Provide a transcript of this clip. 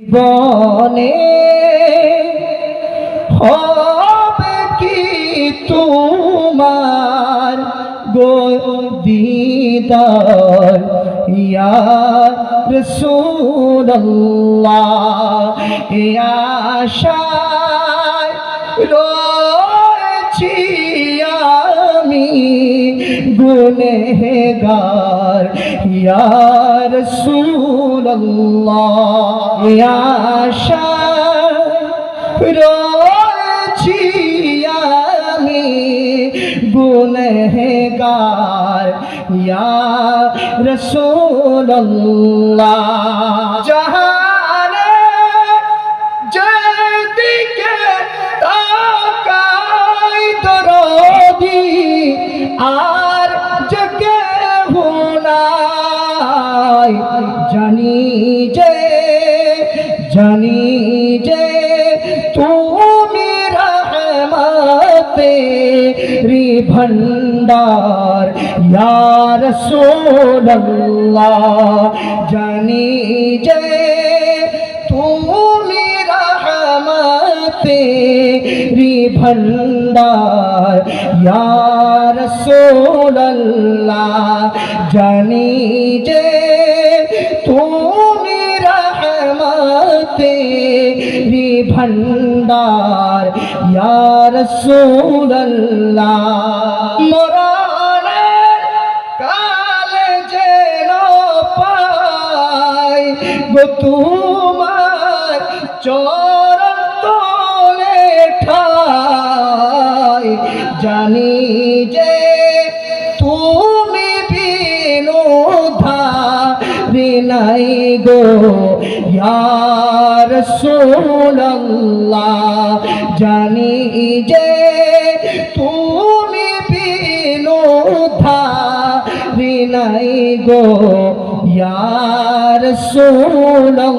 বনে হবে কি তোমার গো দিদার ইয়া রাসূলুল্লাহ ইয়া আশায় রয়েছি আমি গুনেহগার ইয়া রাসূলুল্লাহ ইয়া আশায় রয়েছি আমি গুনেহগার ইয়া রাসূলুল্লাহ জাহানে যেদিকে তাকাই দরদি আর যে কেহ নাই জানি যে তুমি রহমতেরি ভন্ডার ইয়া রাসূলুল্লাহ জানি যে তুমি রহমতেরি ভন্ডার ইয়া রাসূলুল্লাহ জানি যে তুমি রহমতেরি ভন্ডার ইয়া রাসূলুল্লাহ মরণের কালে যেন পাই গো তোমার চরণ তলে ঠাই জানি যে তুমি বিনু ধারে নাই গো ইয়া রাসূলুল্লাহ জানি যে তুমি বিনু ধারে নাই গো ইয়া রাসূলুল্লাহ।